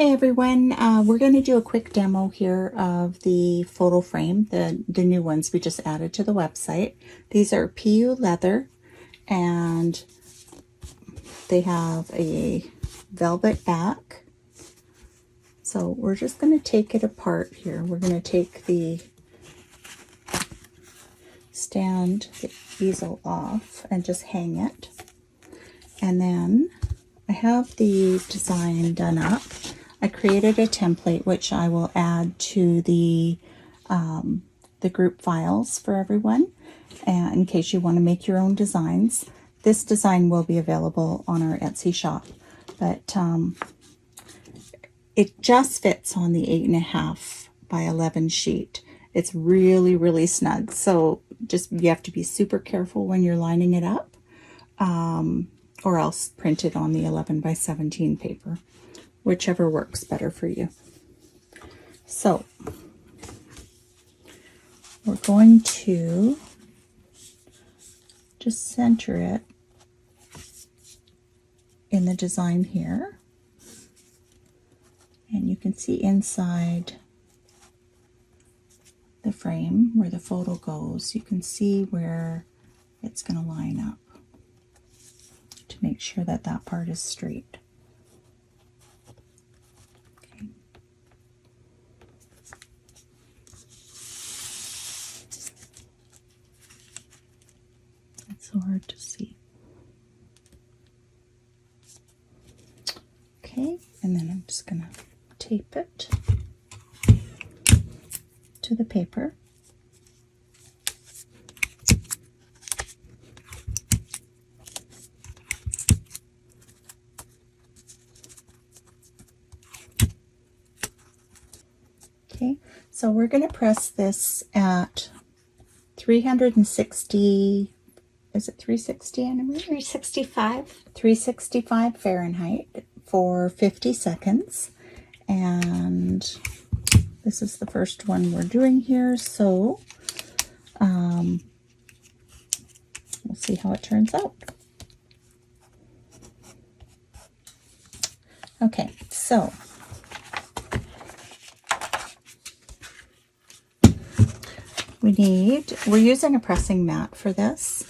Hey everyone, we're going to do a quick demo here of the photo frame, the new ones we just added to the website. These are PU leather and they have a velvet back. So we're just going to take it apart here. We're going to take the stand, the easel off and just hang it. And then I have the design done up. I created a template which I will add to the group files for everyone, and in case you want to make your own designs. This design will be available on our Etsy shop, but it just fits on the 8.5 by 11 sheet. It's really snug, so just you have to be super careful when you're lining it up, or else print it on the 11 by 17 paper, whichever works better for you. So we're going to just center it in the design here, and you can see inside the frame where the photo goes, you can see where it's going to line up to make sure that that part is straight. Okay. It's so hard to see. Okay, and then I'm just going to tape it to the paper. Okay, so we're going to press this at 360, is it 360 Anna Marie? 365. 365 Fahrenheit for 50 seconds. And this is the first one we're doing here, so we'll see how it turns out. Okay, so we're using a pressing mat for this.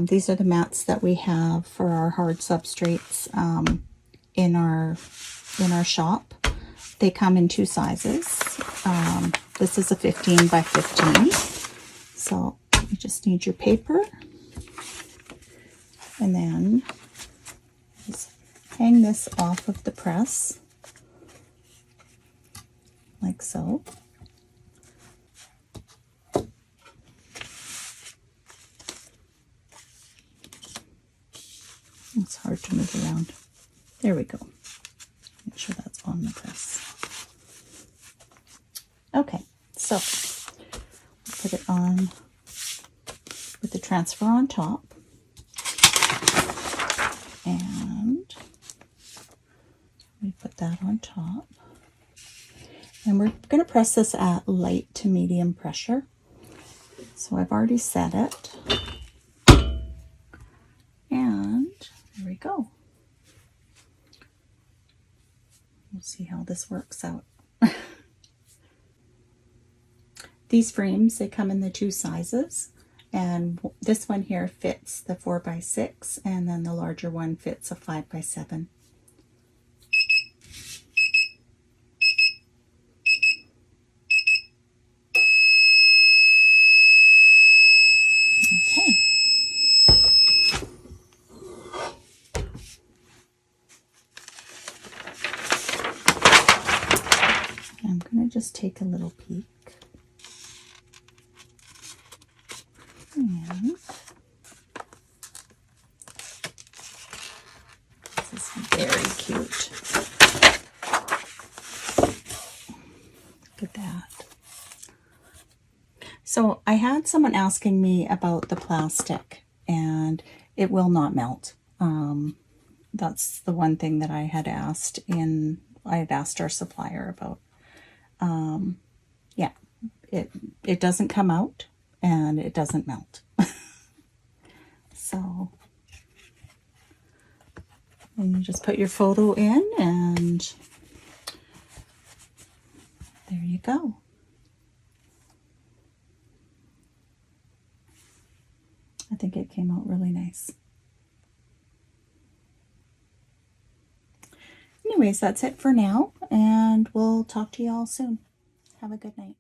These are the mats that we have for our hard substrates in our shop. They come in two sizes. This is a 15 by 15. So you just need your paper, and then just hang this off of the press like so. It's hard to move around. There we go. Make sure that's on the press. Okay, so put it on with the transfer on top. And we put that on top. And we're going to press this at light to medium pressure. So I've already set it. And there we go. We'll see how this works out. These frames, they come in the two sizes, and this one here fits the 4 by 6, and then the larger one fits a 5 by 7. Okay. I'm going to just take a little peek. And this is very cute. Look at that. So I had someone asking me about the plastic, and it will not melt. That's the one thing that I had asked our supplier about. Yeah, it doesn't come out and it doesn't melt. So and you just put your photo in and there you go. I think it came out really nice. Anyways, that's it for now, and we'll talk to you all soon. Have a good night.